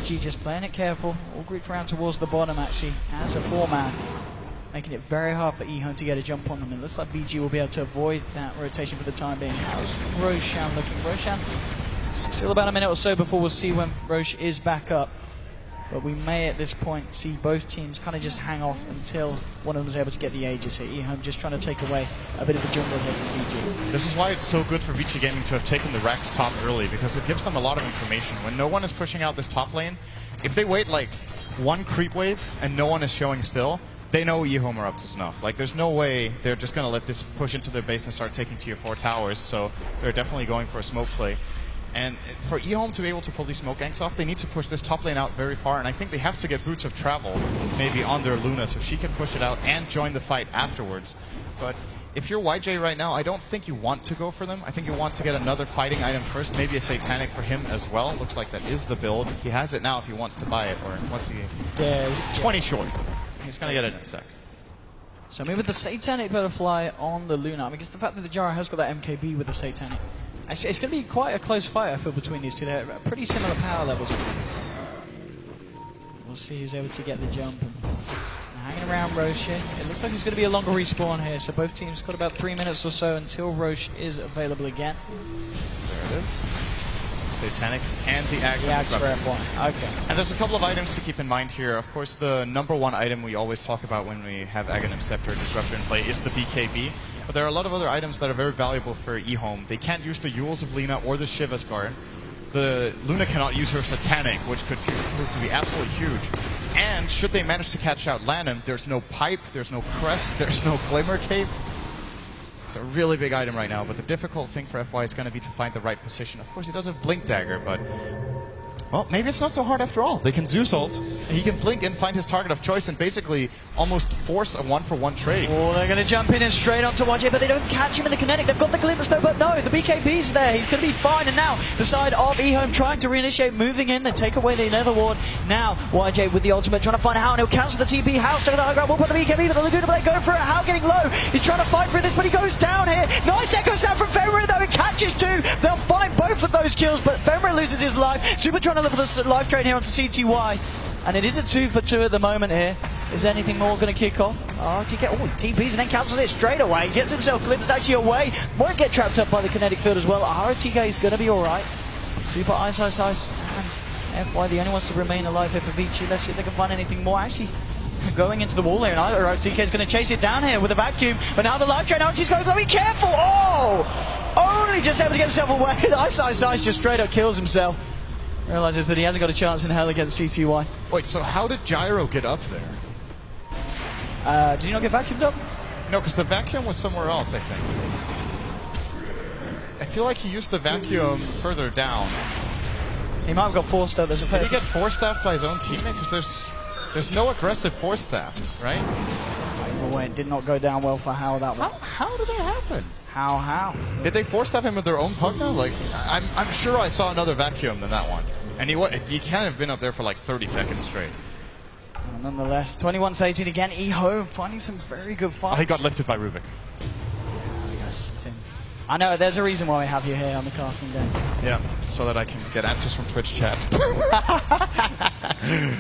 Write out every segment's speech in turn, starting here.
VG just playing it careful, all grouped around towards the bottom actually, as a 4-man. Making it very hard for eHome to get a jump on them. It looks like VG will be able to avoid that rotation for the time being. How's Roshan looking? Roshan, still about a minute or so before we'll see when Roche is back up. But we may at this point see both teams kind of just hang off until one of them is able to get the Aegis here. eHome just trying to take away a bit of the jungle here from VG. This is why it's so good for VG Gaming to have taken the Rax top early, because it gives them a lot of information. When no one is pushing out this top lane, if they wait like one creep wave and no one is showing still, they know eHome are up to snuff. Like, there's no way they're just going to let this push into their base and start taking tier 4 towers, so they're definitely going for a smoke play. And for eHome to be able to pull these smoke ganks off, they need to push this top lane out very far, and I think they have to get Boots of Travel maybe on their Luna so she can push it out and join the fight afterwards. But if you're YJ right now, I don't think you want to go for them. I think you want to get another fighting item first, maybe a Satanic for him as well. Looks like that is the build. He has it now if he wants to buy it, or what's he? There's 20 short. He's going to get it in a sec. So maybe with the Satanic Butterfly on the Luna, because the fact that the Jara has got that MKB with the Satanic, it's going to be quite a close fight, I feel, between these two. They're pretty similar power levels. We'll see who's able to get the jump. And hanging around Roche here. It looks like it's going to be a longer respawn here, so both teams got about 3 minutes or so until Roche is available again. There it is. Satanic and the Axe. The Axe for F1. Okay. And there's a couple of items to keep in mind here. Of course, the #1 item we always talk about when we have Aghanim Scepter Disruptor in play is the BKB. But there are a lot of other items that are very valuable for eHome. They can't use the Yules of Lina or the Shiva's Guard. The Luna cannot use her Satanic, which could prove to be absolutely huge. And should they manage to catch out Lanham, there's no Pipe, there's no Crest, there's no Glimmer Cape. It's a really big item right now, but the difficult thing for FY is going to be to find the right position. Of course, he does have Blink Dagger, but well, maybe it's not so hard after all. They can Zeus ult, he can blink and find his target of choice and basically almost force a 1-for-1 trade. Oh, they're going to jump in and straight onto YJ, but they don't catch him in the kinetic. They've got the glimpse though, but no, the BKB's there. He's going to be fine, and now the side of eHome trying to reinitiate, moving in. They take away the Nether Ward. Now, YJ with the ultimate trying to find How, and he'll cancel the TP. House to the high ground, will put the BKB, but the Laguna Blade going for it. How getting low. He's trying to fight for this, but he goes down here. Nice echoes down from Fenrir, though. He catches two. They'll find both of those kills, but Fenrir loses his life. Super trying to look for the life train here onto CTY, and it is a 2-for-2 at the moment here. Is anything more going to kick off? RTK, oh, TPs and then cancels it straight away. Gets himself glimpsed actually away. Won't get trapped up by the kinetic field as well. RTK is going to be alright. Super Ice, and FY the only ones to remain alive here for Vici. Let's see if they can find anything more. Actually, going into the wall here, and RTK is going to chase it down here with a vacuum. But now the life train, RTK's going to be careful. Oh! Only just able to get himself away. Ice just straight up kills himself. Realizes that he hasn't got a chance in hell against CTY. Wait, so how did Gyro get up there? Did he not get vacuumed up? No, because the vacuum was somewhere else, I think. I feel like he used the vacuum further down. He might have got force staffed. Did he get force staffed by his own teammate? Because there's no aggressive force staff, right? Well, it did not go down well for How that one. How did that happen? How? Did they force staff him with their own Pugna? Like, I'm sure I saw another vacuum than that one. And he can't have been up there for like 30 seconds straight. Well, nonetheless, 21-18 again. eHome finding some very good fights. Oh, he got lifted by Rubik. I know, there's a reason why we have you here on the casting days. Yeah, so that I can get answers from Twitch chat.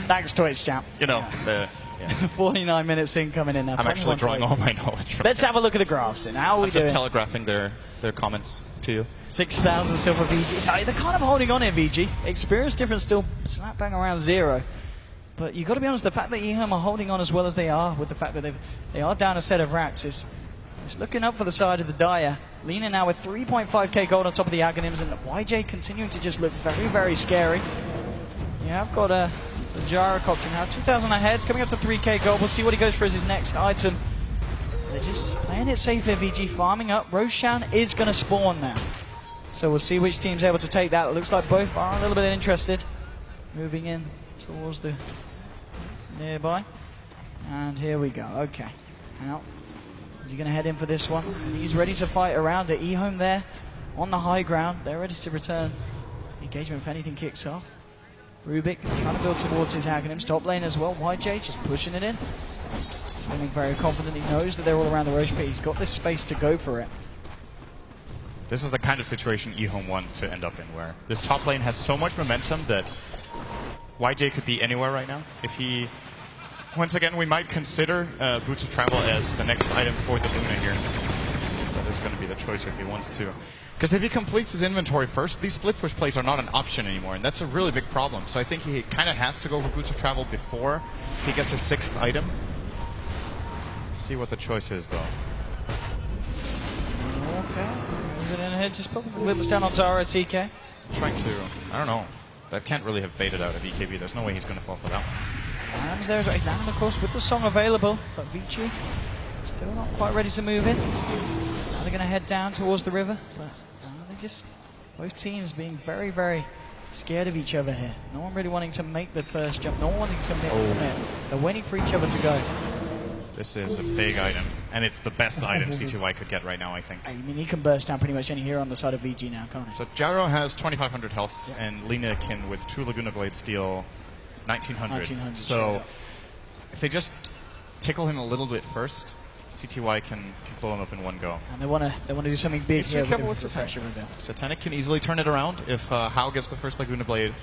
Thanks, Twitch chat. You know, yeah. 49 minutes in coming in now. I'm actually drawing all my knowledge from Let's have a look at the graphs. And how are we doing? Just telegraphing their comments to you. 6,000 still for VG. So they're kind of holding on here, VG. Experience difference still slap bang around 0. But you've got to be honest, the fact that eHome are holding on as well as they are, with the fact that they are down a set of racks, it's looking up for the side of the Dire. Lina now with 3.5k gold on top of the Aghanims, and YJ continuing to just look very, very scary. Yeah, I've got the Gyrocopter now, 2,000 ahead, coming up to 3k gold. We'll see what he goes for as his next item. They're just playing it safe here, VG, farming up. Roshan is going to spawn now. So we'll see which team's able to take that. It looks like both are a little bit interested. Moving in towards the nearby. And here we go. Okay. Now, is he going to head in for this one? He's ready to fight around it. eHome there on the high ground. They're ready to return engagement if anything kicks off. Rubik trying to build towards his Aghanims. Top lane as well. YJ just pushing it in. Feeling very confident. He knows that they're all around the Roche pit. He's got this space to go for it. This is the kind of situation eHome want to end up in, where this top lane has so much momentum that YJ could be anywhere right now. If he... Once again, we might consider Boots of Travel as the next item for the Luna here. That is going to be the choice if he wants to. Because if he completes his inventory first, these split push plays are not an option anymore, and that's a really big problem. So I think he kind of has to go for Boots of Travel before he gets his 6th item. Let's see what the choice is, though. Okay. Moving in ahead, just popping the whips down on Zara TK. Trying to... I don't know. That can't really have baited out of EKB. There's no way he's going to fall for that one. Lanham's there as well. Lanham, of course, with the song available, but Vici still not quite ready to move in. Now they're going to head down towards the river, but they just, both teams being very, very scared of each other here. No one really wanting to make the first jump, no one wanting to make the commit. They're waiting for each other to go. This is a big item, and it's the best item CTY could get right now, I think. I mean, he can burst down pretty much any hero on the side of VG now, can't he? So Gyro has 2,500 health, and Lina can, with 2 Laguna Blades, deal 1,900. So if they just tickle him a little bit first, CTY can blow him up in one go. And they want to do something big here. With Satanic can easily turn it around if Hao gets the first Laguna Blade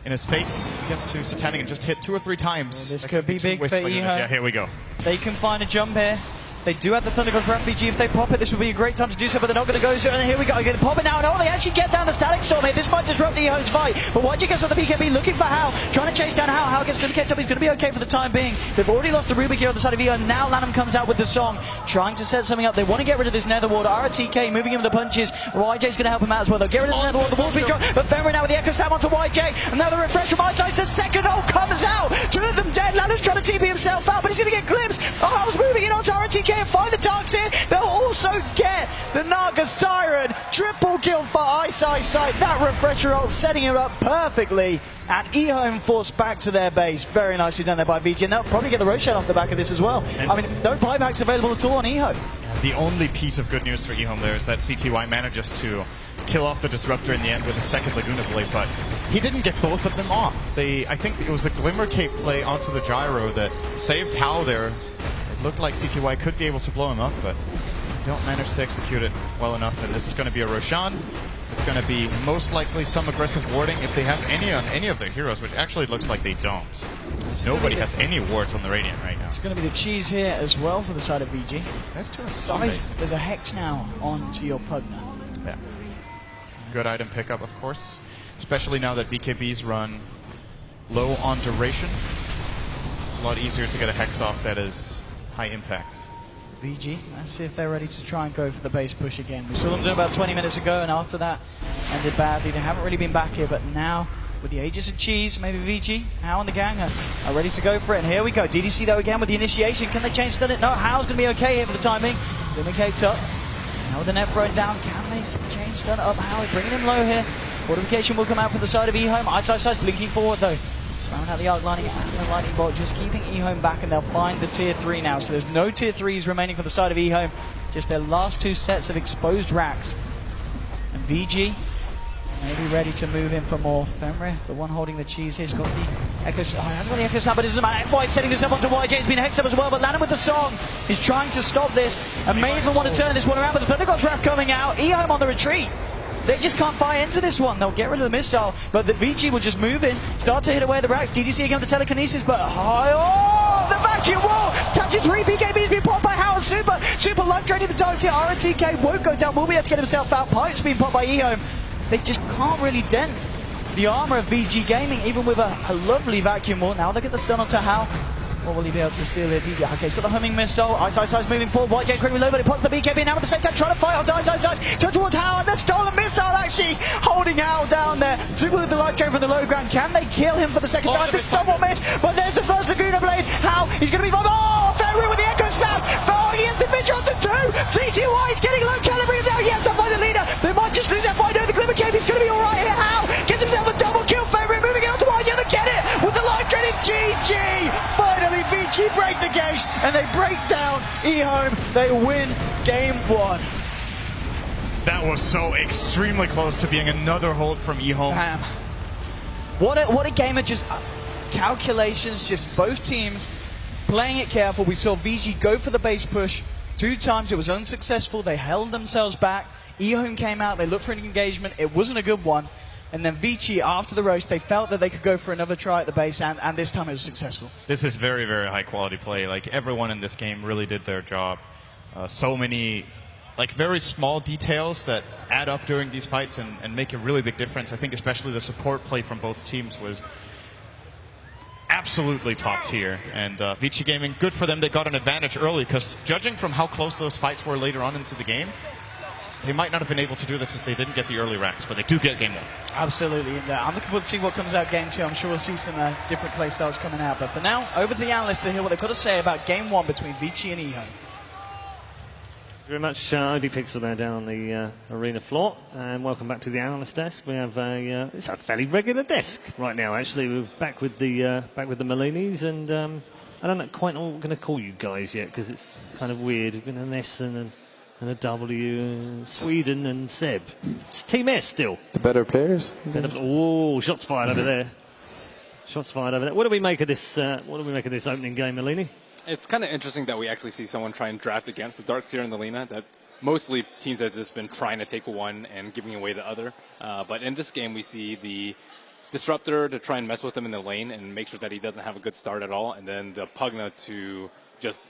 in his face. He gets to Satanic and just hit 2 or 3 times. Well, this could be big for Eho. Yeah, here we go. They can find a jump here. They do have the Thunder Ghost for MVG. If they pop it, this would be a great time to do so, but they're not going to go. So, and here we go. Again, pop it now. And oh, they actually get down the Static Storm here. This might disrupt the Eho's fight. But YG gets on the BKB looking for Hao. Trying to chase down Hao. Hao gets to the catch up. He's going to be okay for the time being. They've already lost the Rubik here on the side of Eho. Now Lanham comes out with the song, trying to set something up. They want to get rid of this Nether Ward. RTK moving him with the punches. YJ's going to help him out as well. They'll get rid of the Nether Ward. The wall's been dropped. But Fenrir now with the Echo Slam onto YJ. And now the refresh from Eyesight. The second ult comes out. 2 of them dead. Lanham's trying to TP himself out, but he's going to get glimpsed. Oh, Hao's moving in onto RTK and find the Darks here. They'll also get the Naga Siren. Triple kill for Eyesight. That refresher ult setting him up perfectly. And Ehome forced back to their base. Very nicely done there by VG. And they'll probably get the Roshan off the back of this as well. And I mean, no buybacks available at all on Eho. The only piece of good news for Ehome there is that CTY manages to kill off the Disruptor in the end with a second Laguna Blade, but he didn't get both of them off. I think it was a Glimmer Cape play onto the Gyro that saved Hao there. It looked like CTY could be able to blow him up, but don't manage to execute it well enough. And this is going to be a Roshan. It's going to be most likely some aggressive warding if they have any on any of their heroes, which actually looks like they don't. Nobody has any wards on the Radiant right now. It's going to be the cheese here as well for the side of VG. They have to There's a Hex now onto your Pugna. Yeah. Good item pickup, of course. Especially now that BKBs run low on duration. It's a lot easier to get a Hex off that is high impact. VG, let's see if they're ready to try and go for the base push again. We saw them do it about 20 minutes ago, and after that ended badly. They haven't really been back here, but now with the Aegis of Cheese, maybe VG, Hao and the gang are ready to go for it. And here we go. DDC though again with the initiation. Can they change stun it? No, Hao's going to be okay here for the timing. Glimmer Cape's up. Now with the net thrown down, can they change stun it up? Hao bringing him low here. Fortification will come out for the side of Ehome. Eyesight blinking forward though. Spamming out the Arc Lightning and the Lightning Bolt, just keeping Ehome back, and they'll find the tier 3 now. So there's no tier 3s remaining for the side of Ehome. Just their last 2 sets of exposed racks. And VG maybe ready to move in for more. Fenrir, the one holding the cheese here, has got the Echo Slam. Hasn't got the Echo Slam, but it doesn't matter. FY setting this up onto YJ. It's been hexed up as well, but Lanham with the song is trying to stop this and may even want to turn this one around, but the Thunder God's Wrath coming out. Ehome on the retreat. They just can't fire into this one. They'll get rid of the missile, but the VG will just move in, start to hit away at the racks. DDC again with the telekinesis, but oh, the vacuum wall catching 3 BKBs being popped by Howard Super life draining the Darks here. RTK won't go down, will be able to get himself out. Pipes being popped by Ehome. They just can't really dent the armor of VG Gaming, even with a lovely vacuum wall. Now look at the stun onto Hao. Or will he be able to steal it? DJ. Okay, he's got the humming missile. Eyesight moving forward. YJ incredibly low, but he pops the BKB now at the same time, trying to fight on Eyesight. Turn towards Hao, and the stolen missile actually holding Hao down there. Super with the life drain from the low ground. Can they kill him for the second time? This somewhat missed, but there's the first Laguna Blade. Hao, he's going to be fine. Oh, Fenrir with the Echo Slam. Oh, he has the Vigil to 2. TTY is getting low calibrated now. Yes, they'll find the leader. They might just lose FI. No, the Glimmer Cape. He's going to be alright here. Hao gets himself a double kill. Fenrir moving it on to YJ. They get it with the life draining GG. Finally, VG break the gate, and they break down Ehome. They win game 1. That was so extremely close to being another hold from Ehome. What a game of just calculations, just both teams playing it careful. We saw VG go for the base push 2 times. It was unsuccessful. They held themselves back. Ehome came out. They looked for an engagement. It wasn't a good one. And then Vici, after the roast, they felt that they could go for another try at the base, and this time it was successful. This is very, very high quality play. Like, everyone in this game really did their job. So many, like, very small details that add up during these fights and make a really big difference. I think especially the support play from both teams was absolutely top tier. And Vici Gaming, good for them. They got an advantage early, because judging from how close those fights were later on into the game, they might not have been able to do this if they didn't get the early racks, but they do get game 1. Absolutely, and I'm looking forward to see what comes out game 2. I'm sure we'll see some different play styles coming out. But for now, over to the analysts to hear what they've got to say about game 1 between Vici and eHome. Very much ODPixel there down on the arena floor, and welcome back to the analyst desk. We have it's a fairly regular desk right now. Actually, we're back with the Malinis, and I don't know quite know what we're going to call you guys yet, because it's kind of weird. We've been an S and a W, Sweden and Seb. It's Team S still. The better players. Oh, shots fired over there. Shots fired over there. What do we make of this? What do we make of this opening game, Malini? It's kind of interesting that we actually see someone try and draft against the Darkseer and the Lina. That mostly teams have just been trying to take one and giving away the other. But in this game, we see the Disruptor to try and mess with him in the lane and make sure that he doesn't have a good start at all, and then the Pugna to just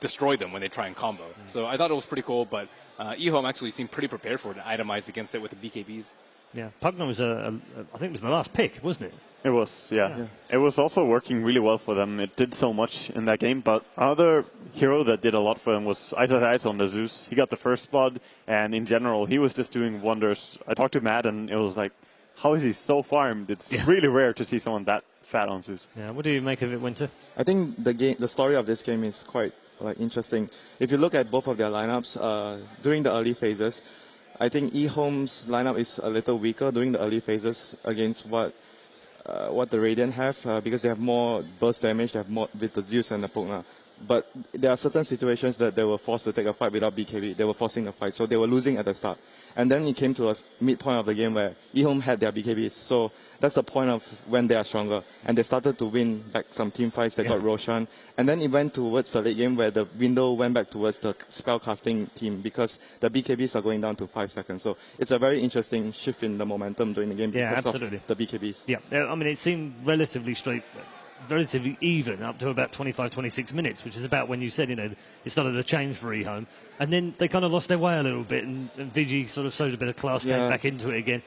destroy them when they try and combo. So I thought it was pretty cool, but eHome actually seemed pretty prepared for it and itemized against it with the BKBs. Yeah, Pugna was I think it was the last pick, wasn't it? It was, yeah. It was also working really well for them. It did so much in that game, but another hero that did a lot for them was Ice on the Zeus. He got the first blood, and in general, he was just doing wonders. I talked to Matt, and it was like, how is he so farmed? It's really rare to see someone that fat on Zeus. Yeah, what do you make of it, Winter? I think the story of this game is quite interesting. If you look at both of their lineups during the early phases, I think eHome's lineup is a little weaker during the early phases against what the Radiant have, because they have more burst damage, they have more with the Zeus and the Pugna. But there are certain situations that they were forced to take a fight without BKB. They were forcing the fight, so they were losing at the start. And then it came to a midpoint of the game where eHome had their BKBs. So that's the point of when they are stronger. And they started to win back some team fights. They got Roshan. And then it went towards the late game where the window went back towards the spellcasting team, because the BKBs are going down to 5 seconds. So it's a very interesting shift in the momentum during the game because of the BKBs. Yeah, I mean, it seemed relatively even up to about 25, 26 minutes, which is about when you said, it started to change for eHome. And then they kind of lost their way a little bit, and VG sort of showed a bit of class, came back into it again.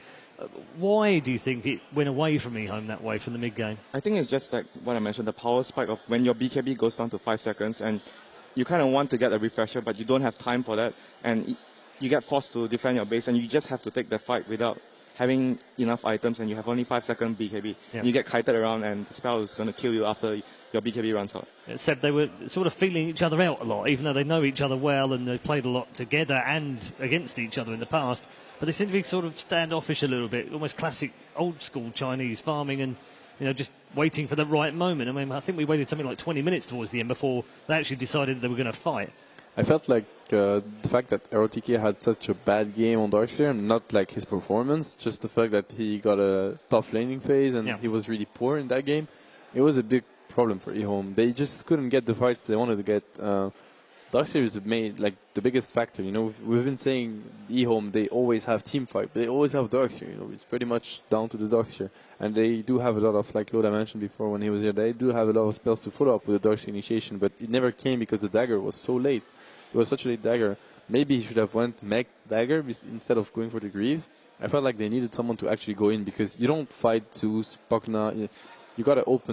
Why do you think it went away from eHome that way from the mid-game? I think it's just like what I mentioned, the power spike of when your BKB goes down to 5 seconds, and you kind of want to get a refresher, but you don't have time for that, and you get forced to defend your base, and you just have to take the fight without having enough items, and you have only 5 second BKB. You get kited around, and the spell is going to kill you after your BKB runs out. Except they were sort of feeling each other out a lot, even though they know each other well and they've played a lot together and against each other in the past. But they seem to be sort of standoffish a little bit, almost classic old-school Chinese farming and, just waiting for the right moment. I mean, I think we waited something like 20 minutes towards the end before they actually decided they were going to fight. I felt like the fact that ROTK had such a bad game on Darkseer, not like his performance, just the fact that he got a tough laning phase and he was really poor in that game, it was a big problem for eHome. They just couldn't get the fights they wanted to get. Darkseer is the biggest factor. We've been saying eHome, they always have team fight, but they always have Darkseer. It's pretty much down to the Darkseer. And they do have a lot of, like Loda mentioned before when he was here, they do have a lot of spells to follow up with the Darkseer initiation, but it never came because the dagger was so late. It was such a late dagger. Maybe he should have went mech dagger instead of going for the Greaves. I felt like they needed someone to actually go in, because you don't fight Zeus, Pugna. You got to open